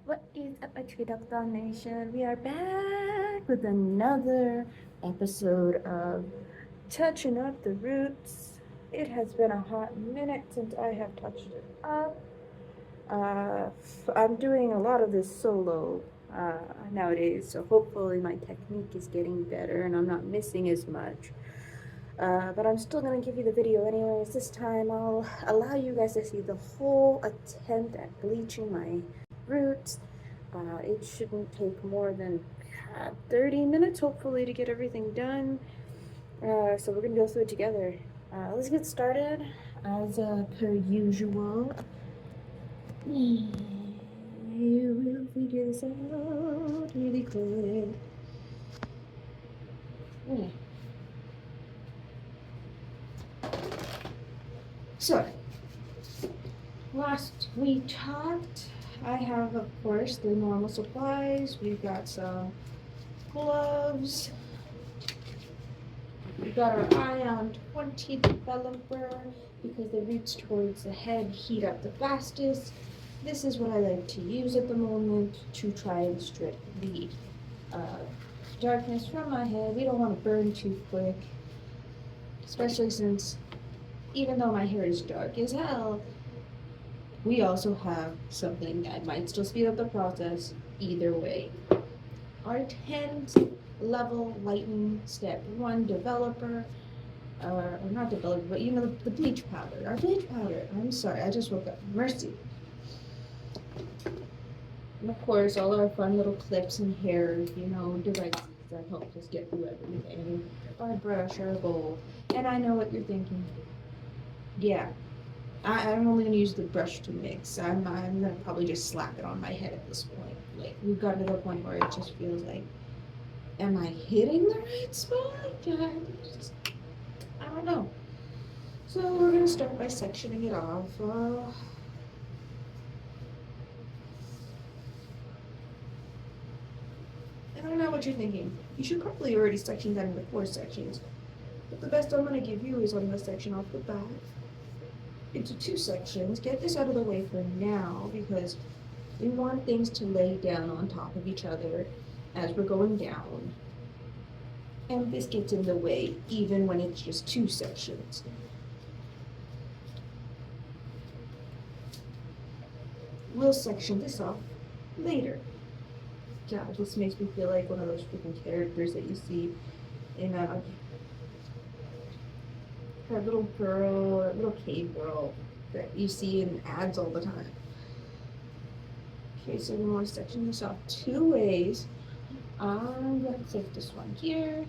What is up, my Tree Doctor Nation? We are back with another episode of Touching Up the Roots. It has been a hot minute since I have touched it up. I'm doing a lot of this solo nowadays, so hopefully my technique is getting better and I'm not missing as much. But I'm still gonna give you the video anyways. This time I'll allow you guys to see the whole attempt at bleaching my roots. It shouldn't take more than 30 minutes, hopefully, to get everything done. So we're gonna go through it together. Let's get started. As per usual, you will figure this out really quick. Yeah. So, last we talked, I have, of course, the normal supplies. We've got some gloves. We've got our Ion 20 developer because the roots towards the head heat up the fastest. This is what I like to use at the moment to try and strip the darkness from my head. We don't want to burn too quick, especially since even though my hair is dark as hell, we also have something that might still speed up the process either way. Our 10th level lighten step 1 developer, or not developer, but you know, the bleach powder. Our bleach powder, I'm sorry, I just woke up. Mercy. And of course, all our fun little clips and hair, you know, devices that help us get through everything. Our brush, our bowl. And I know what you're thinking. Yeah, I'm only gonna use the brush to mix. I'm gonna probably just slap it on my head at this point. Like, we've gotten to the point where it just feels like, am I hitting the right spot? I don't know. So we're gonna start by sectioning it off. I don't know what you're thinking. You should probably already section that into 4 sections. But the best I'm gonna give you is on the section off the back into 2 sections. Get this out of the way for now because we want things to lay down on top of each other as we're going down. And this gets in the way even when it's just 2 sections. We'll section this off later. God, this makes me feel like one of those freaking characters that you see in that little girl, that little cave girl that you see in ads all the time. Okay, so we want to section this off 2 ways. I'm gonna click this one here.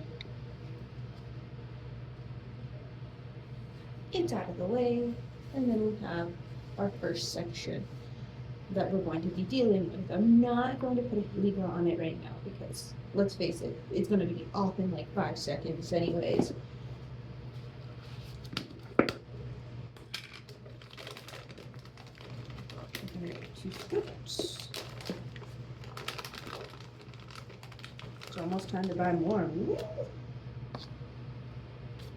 It's out of the way, and then we have our first section that we're going to be dealing with. I'm not going to put a lever on it right now because, let's face it, it's going to be off in like 5 seconds anyways. I'm going to get 2 scoops. It's almost time to buy more. Ooh.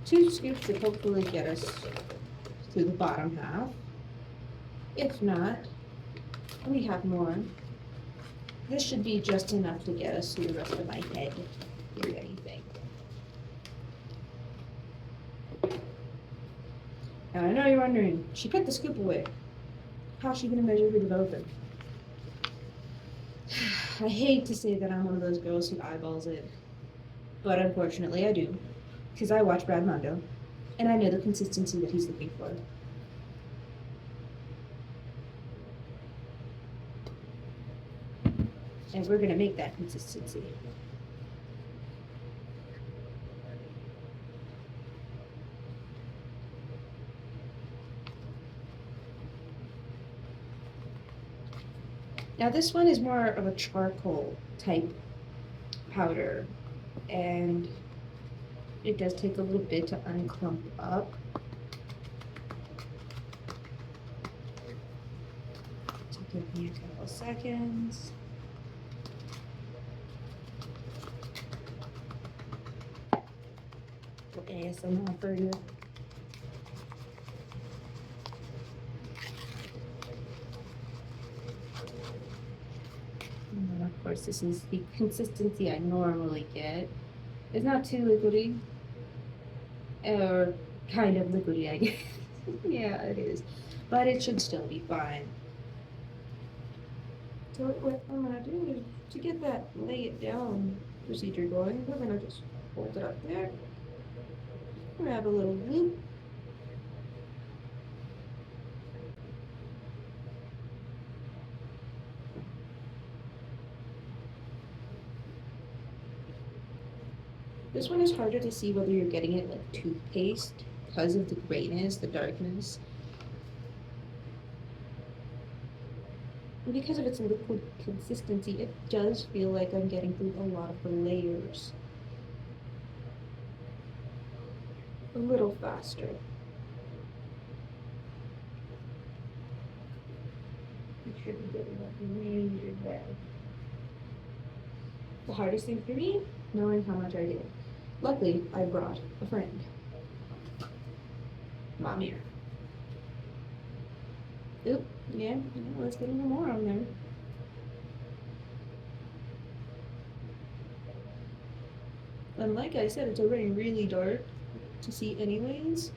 2 scoops should hopefully get us through the bottom half. If not, we have more. This should be just enough to get us through the rest of my head, if anything. Now I know you're wondering, she put the scoop away. How's she gonna measure her development? I hate to say that I'm one of those girls who eyeballs it, but unfortunately I do, because I watch Brad Mondo, and I know the consistency that he's looking for. And we're gonna make that consistency. Now this one is more of a charcoal type powder, and it does take a little bit to unclump up. So give me a couple seconds. ASMR for you. Of course, this is the consistency I normally get. It's not too liquidy, or kind of liquidy, I guess. Yeah, it is. But it should still be fine. So what I'm gonna do is, to get that lay it down procedure going, we're gonna just hold it up there, grab a little loop, this one is harder to see whether you're getting it like toothpaste because of the grayness, the darkness. And because of its liquid consistency, it does feel like I'm getting through a lot of the layers a little faster. You should be getting that really red. The hardest thing for me, knowing how much I did. Luckily, I brought a friend. Mom here. Oop, yeah, let's get a little more on there. And like I said, it's already really dark to see anyways.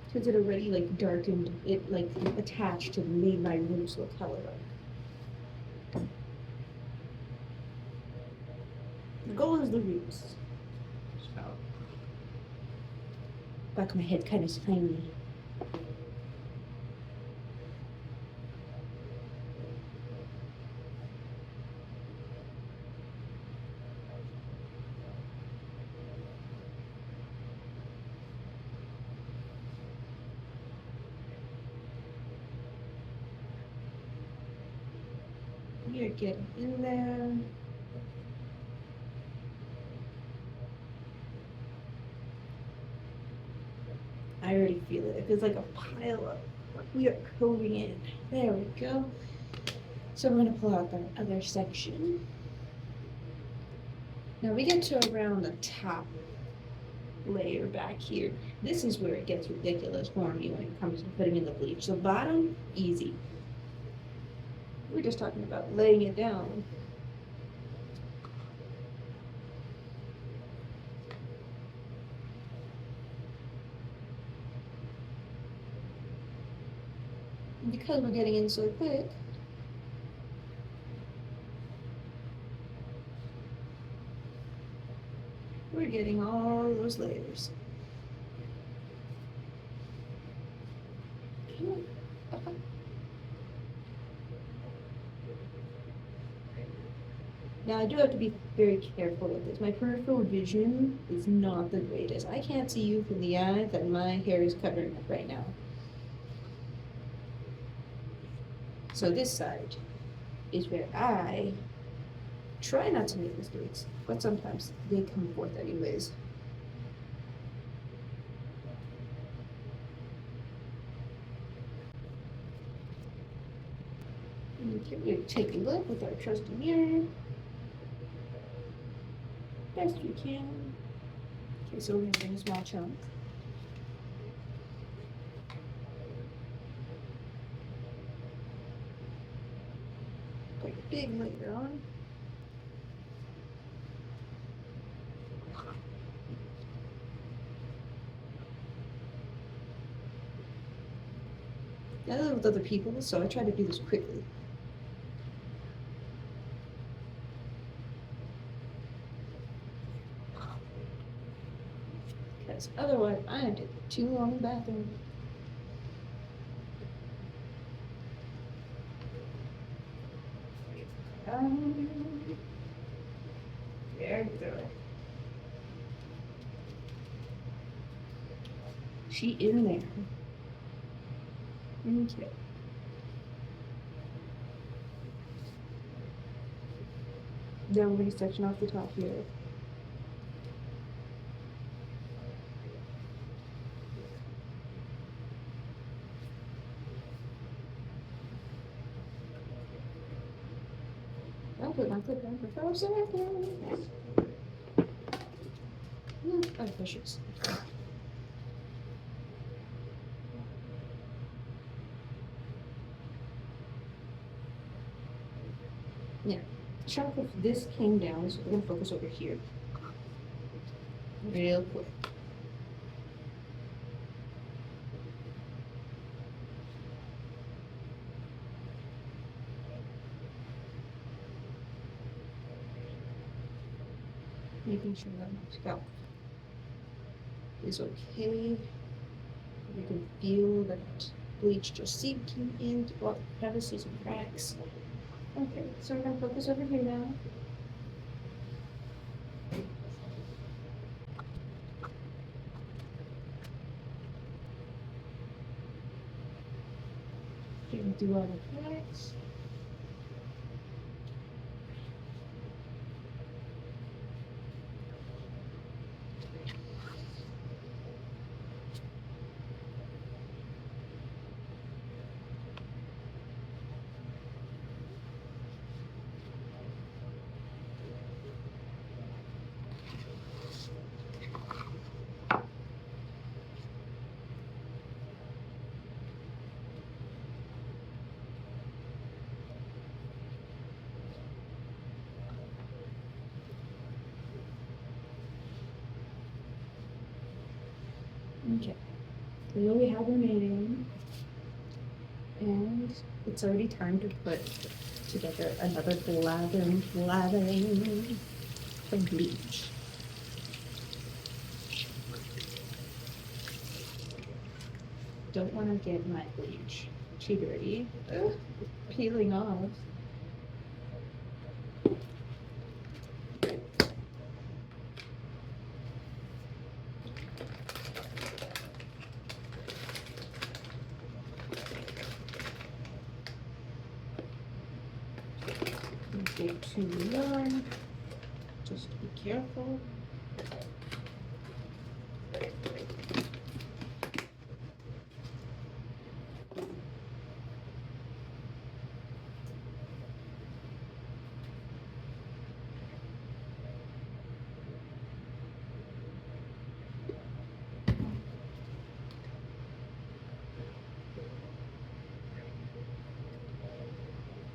Because it already like darkened, it like attached and made my roots look hella dark. The goal is the roots. So. Back of my head kind of tiny. You're getting in there. I already feel it. It feels like a pile up. We are coating in. There we go. So we're going to pull out the other section. Now we get to around the top layer back here. This is where it gets ridiculous for me when it comes to putting in the bleach. The bottom, easy. We're just talking about laying it down. And because we're getting in so quick, we're getting all those layers. Now I do have to be very careful with this. My peripheral vision is not the greatest. I can't see you from the eye that my hair is covering up right now. So this side is where I try not to make mistakes, but sometimes they come forth anyways. Okay, we're gonna take a look with our trusty mirror. Best we can. Okay, so we're gonna bring a small chunk. Put a big layer on. I live with other people, so I try to do this quickly. Because otherwise, I am taking too long in the bathroom. There we go. She in there. Okay. Then we're going to section off the top here. I'll put my clip on for 5 seconds. Oh, precious. chunk of this came down, so we're gonna focus over here. Real quick. Making sure that my scalp is okay. You can feel that bleach just seeping into all the crevices and cracks. Okay, so we're gonna focus over here now. We're gonna do all the cracks. Okay, we know we have remaining, and it's already time to put together another blathering from bleach. Don't want to get my bleach too dirty. Ugh, peeling off. Don't get too warm. Just be careful.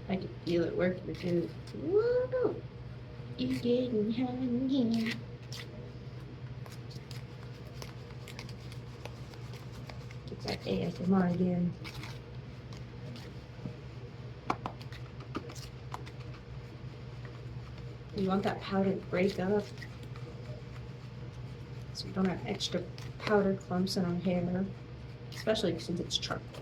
I can feel it working too. Whoa! It's getting hot in here. It's like ASMR again. We want that powder to break up so we don't have extra powder clumps in our hair, especially since it's charcoal.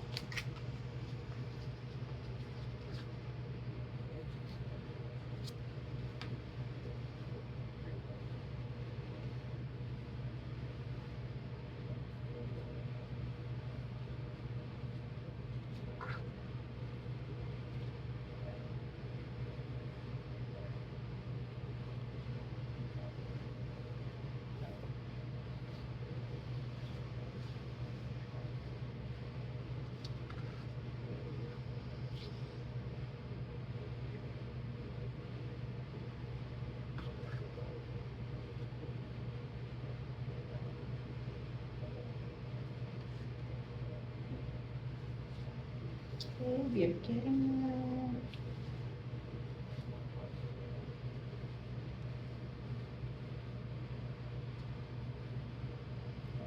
Okay, we are getting there.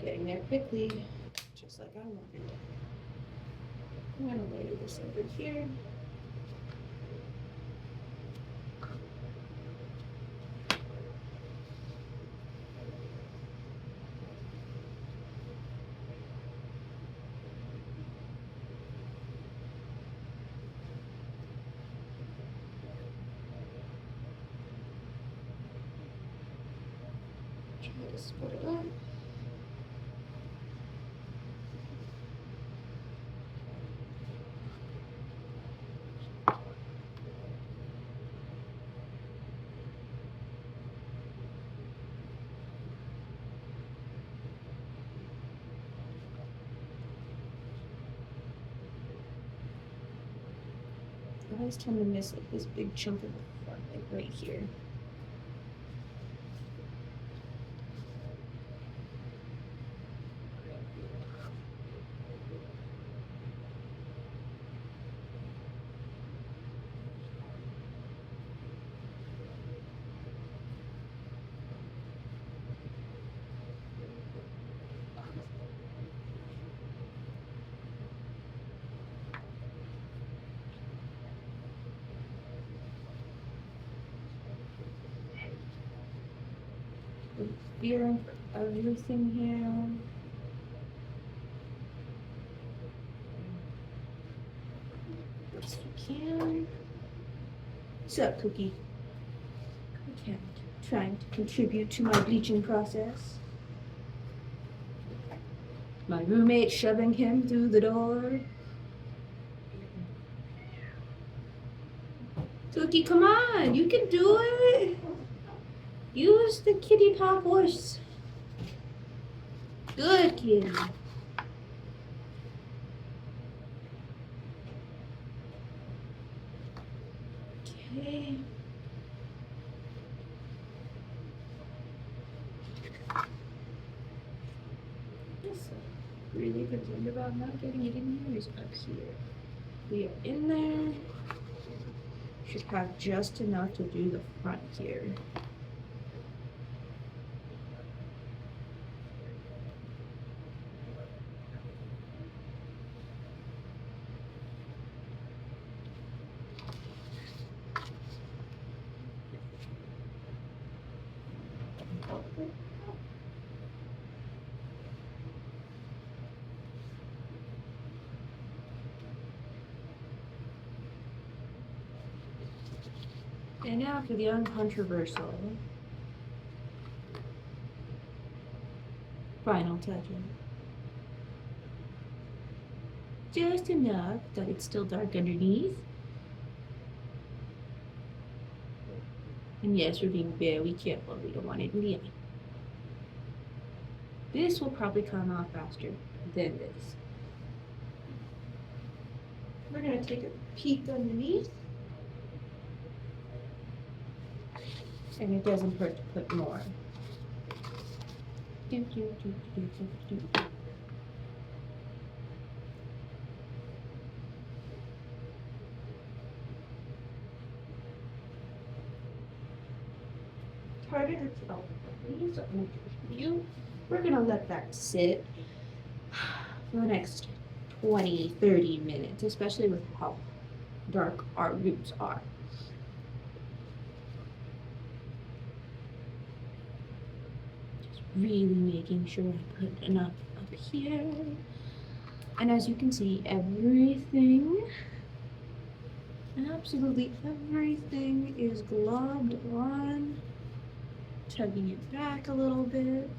Getting there quickly, just like I wanted. I'm gonna lay this over here. Try to split it up. I always tend to miss like this big chunk of the front, like right here. feeling for everything here. Best you can. What's up, Cookie? Okay, trying to contribute to my bleaching process. My roommate shoving him through the door. Cookie, come on, you can do it. Use the kitty paw voice. Good kitty. Okay. Really concerned about not getting it in here is up here. We are in there. Should have just enough to do the front here. And now for the uncontroversial final touching. Just enough that it's still dark underneath. And yes, we're being very careful. We don't want it in the eye. This will probably come off faster than this. We're going to take a peek underneath. And it doesn't hurt to put more. Harder to tell. We're gonna let that sit for the next 20-30 minutes, especially with how dark our roots are. Really making sure I put enough up here. And as you can see, everything, absolutely everything is globbed on. Tugging it back a little bit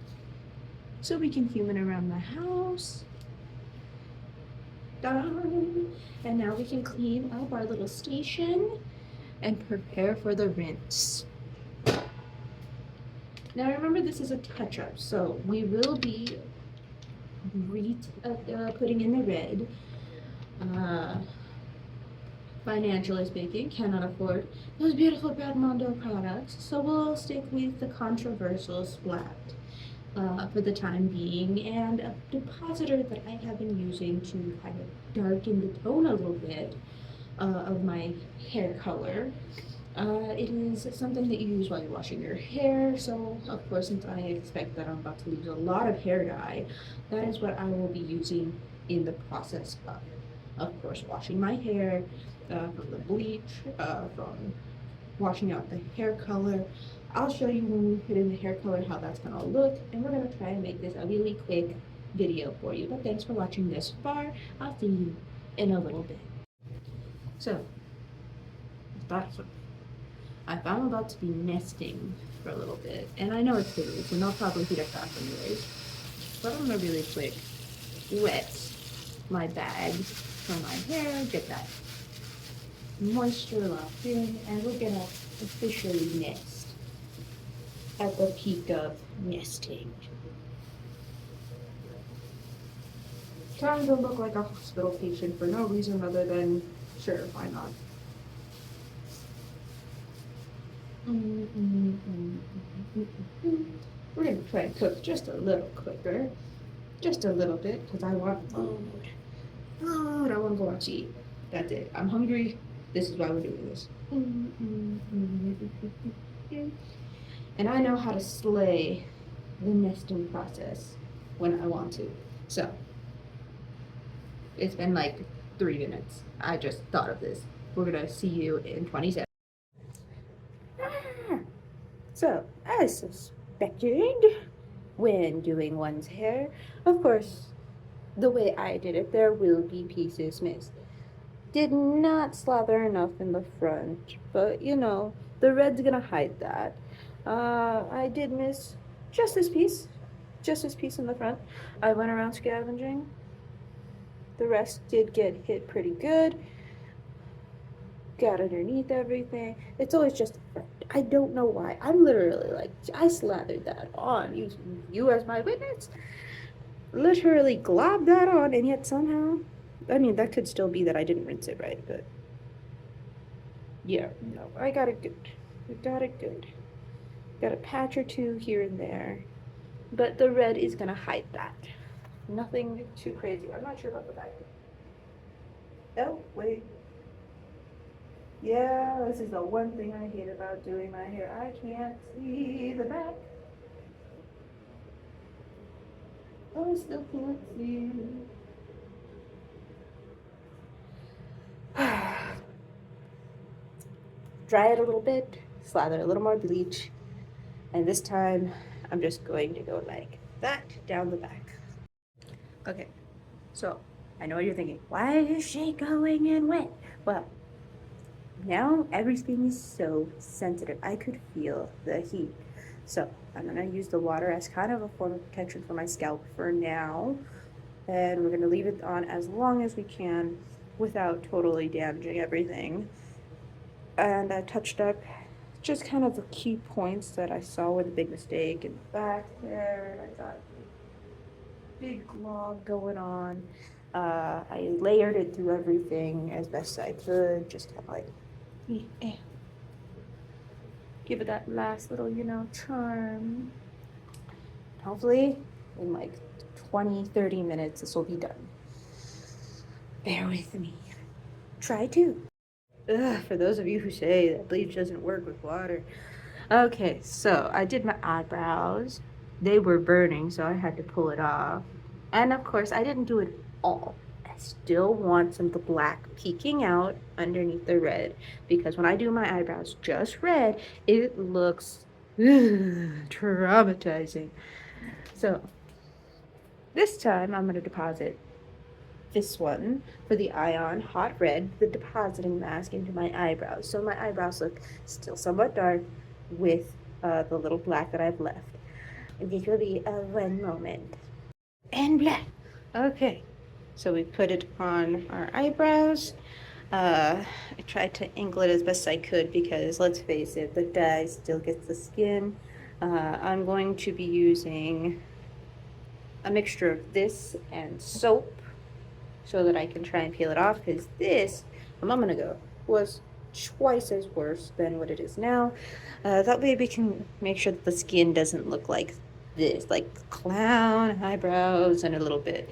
so we can human around the house. Done. And now we can clean up our little station and prepare for the rinse. Now remember, this is a touch-up, so we will be putting in the red. Financially speaking, cannot afford those beautiful Bradmondo products, so we'll stick with the controversial splat for the time being, and a depositor that I have been using to kind of darken the tone a little bit of my hair color. It is something that you use while you're washing your hair, so of course, since I expect that I'm about to lose a lot of hair dye, that is what I will be using in the process of course, washing my hair, from the bleach, from washing out the hair color. I'll show you when we put in the hair color how that's gonna look, and we're gonna try and make this a really quick video for you. But thanks for watching this far. I'll see you in a little bit. So, if I'm about to be nesting for a little bit, and I know it's busy, so I'll probably heat up fast anyways, but I'm gonna really quick wet my bags from my hair, get that moisture locked in, and we're gonna officially nest at the peak of nesting. Trying to look like a hospital patient for no reason other than, sure, why not? We're gonna try and cook just a little quicker, just a little bit, because I want food. Food, I want to go out to eat. That's it. I'm hungry. This is why we're doing this. And I know how to slay the nesting process when I want to. So, it's been like 3 minutes. I just thought of this. We're gonna see you in 27. So, as suspected, when doing one's hair. Of course, the way I did it, there will be pieces missed. Did not slather enough in the front, but you know, the red's gonna hide that. I did miss just this piece, just this piece in the front. I went around scavenging. The rest did get hit pretty good. Got underneath everything. It's always just the front. I don't know why. I'm literally like, I slathered that on. You as my witness, literally globbed that on, and yet somehow, I mean, that could still be that I didn't rinse it right, but yeah, no, I got it good. I got it good. Got a patch or two here and there, but the red is gonna hide that. Nothing too crazy. I'm not sure about the back. Oh, wait. Yeah, this is the one thing I hate about doing my hair. I can't see the back. Oh, I still can't see. Dry it a little bit, slather a little more bleach, and this time I'm just going to go like that down the back. Okay, so I know what you're thinking. Why is she going in wet? Well, now everything is so sensitive. I could feel the heat. So I'm gonna use the water as kind of a form of protection for my scalp for now. And we're gonna leave it on as long as we can without totally damaging everything. And I touched up just kind of the key points that I saw were the big mistake in the back there. I got big log going on. I layered it through everything as best I could, just kind of like give it that last little, you know, charm. Hopefully in like 20-30 minutes this will be done. Bear with me. Try to. Ugh, for those of you who say that bleach doesn't work with water. Okay, so I did my eyebrows. They were burning, so I had to pull it off. And of course, I didn't do it all. I still want some of the black peeking out underneath the red, because when I do my eyebrows just red, it looks traumatizing. So this time I'm going to deposit this one for the Ion Hot Red, the depositing mask into my eyebrows. So my eyebrows look still somewhat dark with the little black that I've left. And this will be a one moment. And black. Okay, so we put it on our eyebrows. I tried to angle it as best I could because let's face it, the dye still gets the skin. I'm going to be using a mixture of this and soap so that I can try and peel it off, because this, a moment ago, was twice as worse than what it is now. That way we can make sure that the skin doesn't look like this, like clown eyebrows and a little bit.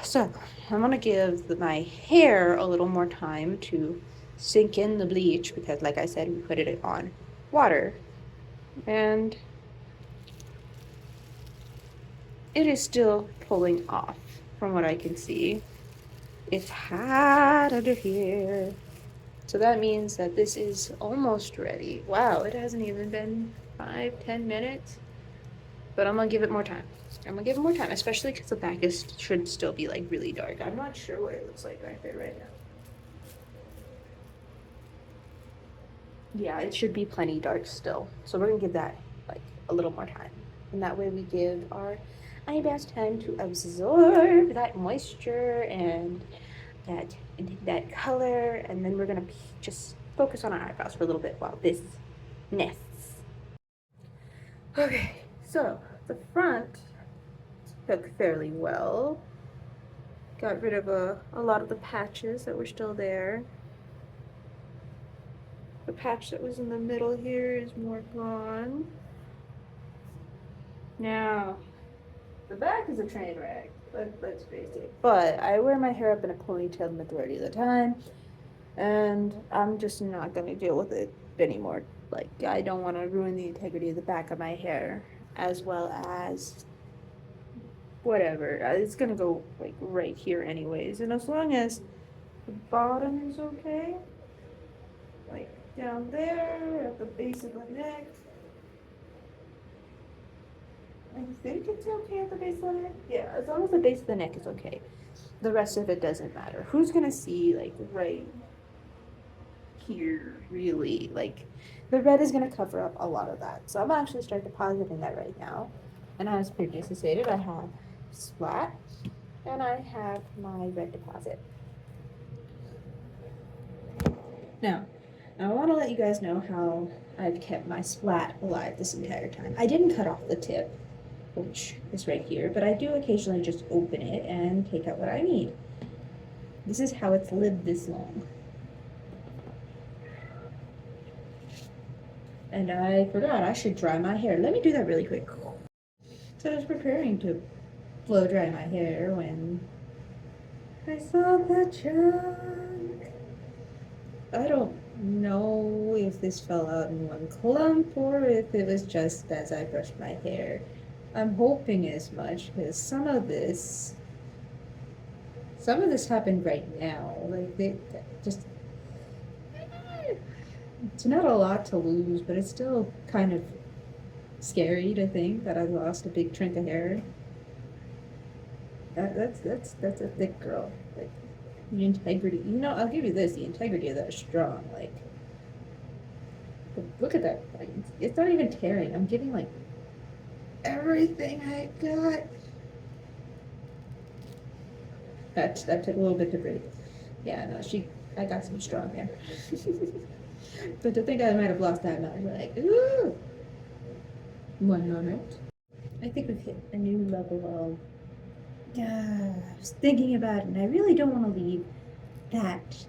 So I'm gonna give my hair a little more time to sink in the bleach, because like I said, we put it on water, and it is still pulling off from what I can see. It's hot under here. So that means that this is almost ready. Wow, it hasn't even been 5-10 minutes. But I'm gonna give it more time. I'm gonna give it more time, especially because the back should still be like really dark. I'm not sure what it looks like right there right now. Yeah, it should be plenty dark still. So we're gonna give that like a little more time. And that way we give our eyebrows time to absorb that moisture and that color, and then we're gonna just focus on our eyebrows for a little bit while this nests. Okay, so the front took fairly well. Got rid of a lot of the patches that were still there. The patch that was in the middle here is more gone. Now, the back is a train wreck, let's face it. But I wear my hair up in a ponytail the majority of the time, and I'm just not gonna deal with it anymore. Like, I don't want to ruin the integrity of the back of my hair, as well as whatever. It's gonna go like right here anyways, and as long as the bottom is okay, like down there at the base of the neck, I think it's okay at the base of the neck. Yeah, as long as the base of the neck is okay. The rest of it doesn't matter. Who's gonna see like right here really? Like the red is gonna cover up a lot of that. So I'm gonna actually start depositing that right now. And as previously stated, I have splat and I have my red deposit. Now, I want to let you guys know how I've kept my splat alive this entire time. I didn't cut off the tip, which is right here, but I do occasionally just open it and take out what I need. This is how it's lived this long. And I forgot I should dry my hair. Let me do that really quick. So I was preparing to blow dry my hair when I saw the junk. I don't know if this fell out in one clump or if it was just as I brushed my hair. I'm hoping as much because some of this happened right now. Like they just, it's not a lot to lose, but it's still kind of scary to think that I lost a big chunk of hair. That's a thick girl. Like the integrity, I'll give you this, the integrity of that is strong. Like, look at that. Like, it's not even tearing. I'm getting like everything I got. That took a little bit to breathe. Yeah, no, I got some strong hair. But to think I might have lost that much, we're like, ooh. One moment. I think we've hit a new level of, I was thinking about it, and I really don't want to leave that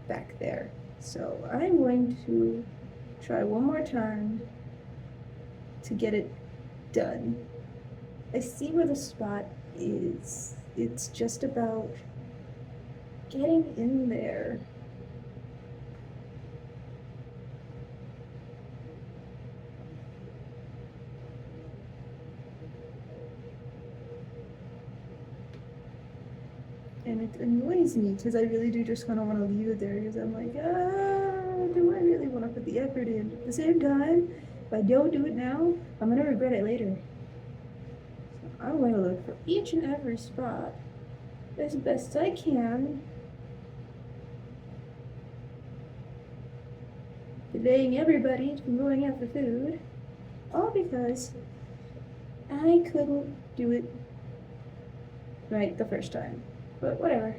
back there. So I'm going to try one more time to get it done. I see where the spot is. It's just about getting in there. And it annoys me because I really do just kind of want to leave it there because I'm like, do I really want to put the effort in? At the same time, if I don't do it now, I'm going to regret it later. So I'm going to look for each and every spot as best I can, delaying everybody from going out for food, all because I couldn't do it right the first time. But whatever.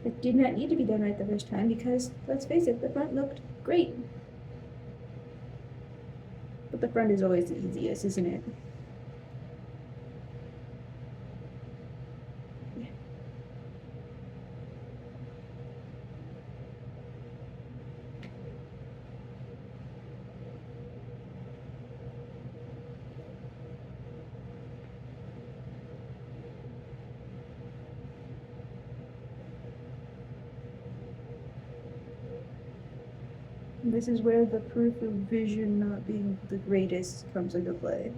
It did not need to be done right the first time because, let's face it, the front looked great. But the front is always the easiest, isn't it? Yeah. This is where the proof of vision not being the greatest comes into play.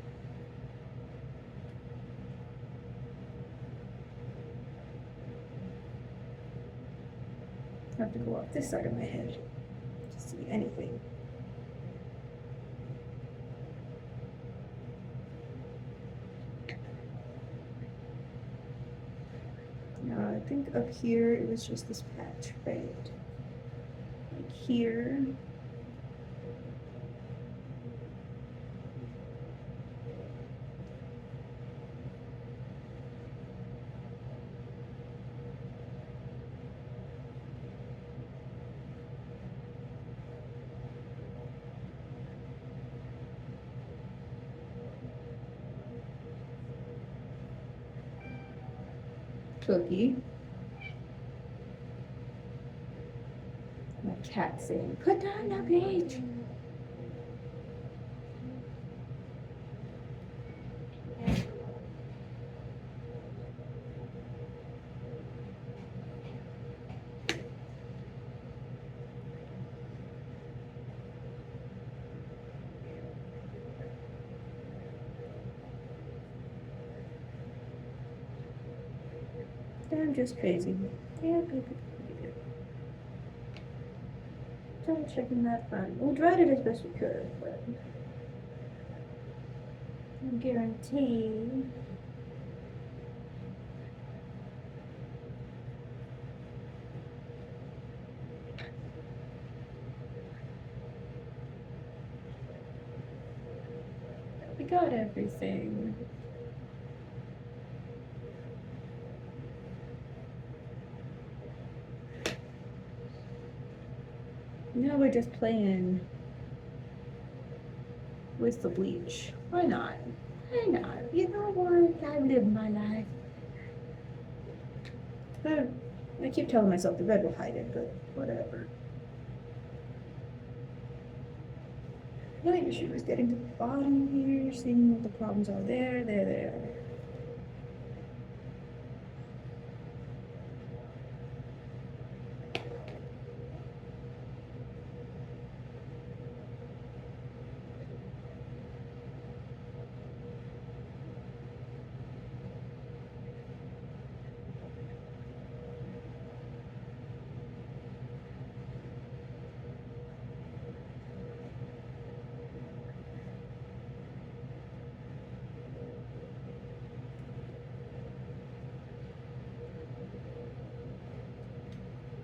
I have to go off this side of my head to see anything. Now I think up here it was just this patch, right? Like here. Cookie. My cat saying, "Put down the bleach." I'm just crazy. Yeah, double checking that front. We dried it as best we could, but I guarantee. We got everything. Now we're just playing with the bleach. Why not? Why not? You know what? I live my life. I keep telling myself the red will hide it, but whatever. My issue is getting to the bottom here, seeing what the problems are there.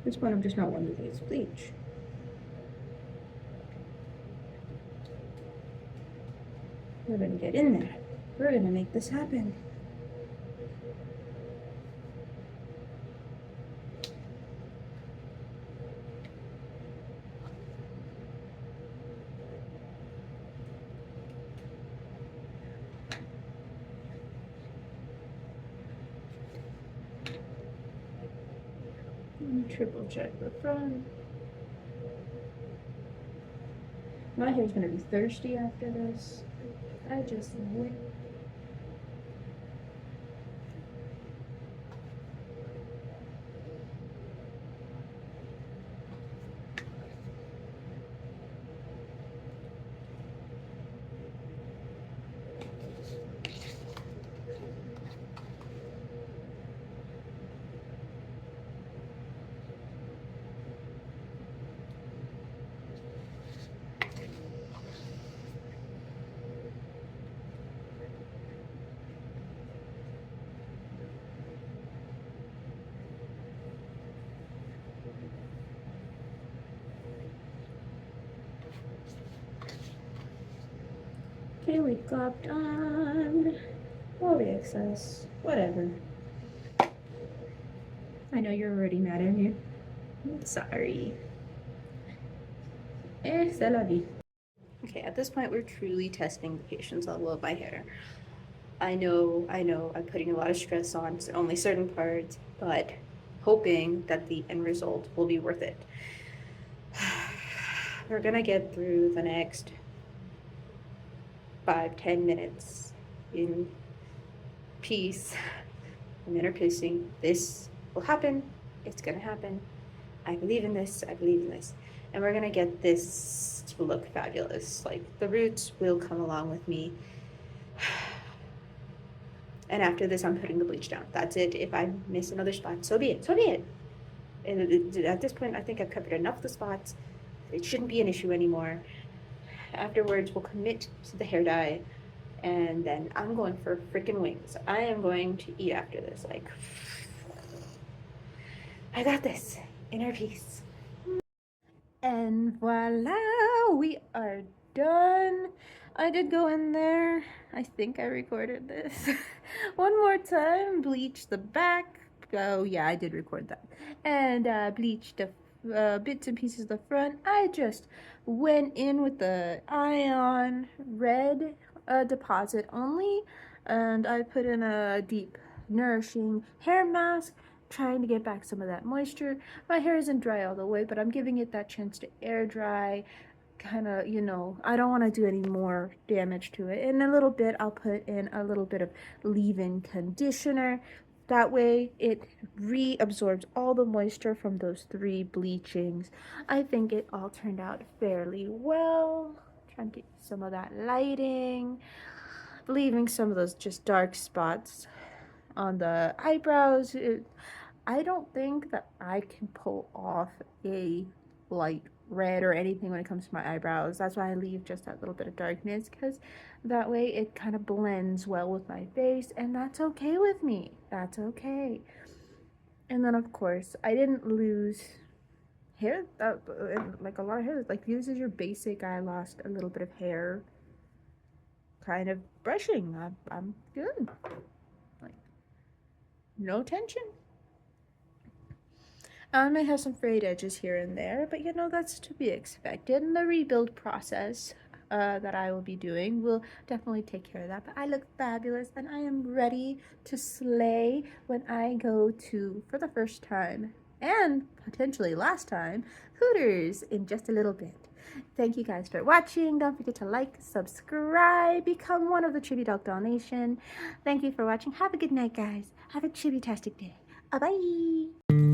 At this point, I'm just not one to use bleach. We're gonna get in there. We're gonna make this happen. Triple check the front. My hair's gonna be thirsty after this. I just went. Okay, we got on all the excess, whatever. I know you're already mad at me. I'm sorry. C'est la vie. Okay, at this point, we're truly testing the patience level of my hair. I know, I'm putting a lot of stress on only certain parts, but hoping that the end result will be worth it. We're gonna get through the next 5-10 minutes in peace and inner pacing. This will happen. It's gonna happen. I believe in this. I believe in this. And we're gonna get this to look fabulous. Like, the roots will come along with me. And after this, I'm putting the bleach down. That's it. If I miss another spot, so be it. So be it. And at this point, I think I've covered enough of the spots. It shouldn't be an issue anymore. Afterwards, we'll commit to the hair dye, and then I'm going for freaking wings. I am going to eat after this. Like, I got this. Inner peace. And voila, we are done. I did go in there. I think I recorded this. One more time, bleach the back. Oh yeah, I did record that. And bleach the bits and pieces of the front. I just went in with the ion red deposit only, and I put in a deep nourishing hair mask, trying to get back some of that moisture. My hair isn't dry all the way, but I'm giving it that chance to air dry. Kind of, I don't want to do any more damage to it. In a little bit, I'll put in a little bit of leave-in conditioner. That way, it reabsorbs all the moisture from those 3 bleachings. I think it all turned out fairly well. Trying to get some of that lighting, leaving some of those just dark spots on the eyebrows. I don't think that I can pull off a light red or anything when it comes to my eyebrows. That's why I leave just that little bit of darkness, because that way it kind of blends well with my face, and that's okay with me. That's okay. And then of course, I didn't lose hair, like a lot of hair. Like this is your basic, I lost a little bit of hair kind of brushing. I'm good. Like, no tension. I may have some frayed edges here and there, but you know, that's to be expected. And the rebuild process that I will be doing will definitely take care of that. But I look fabulous, and I am ready to slay when I go to, for the first time, and potentially last time, Hooters in just a little bit. Thank you guys for watching. Don't forget to like, subscribe, become one of the Chibi Dog Doll Nation. Thank you for watching. Have a good night, guys. Have a chibi-tastic day. Bye-bye.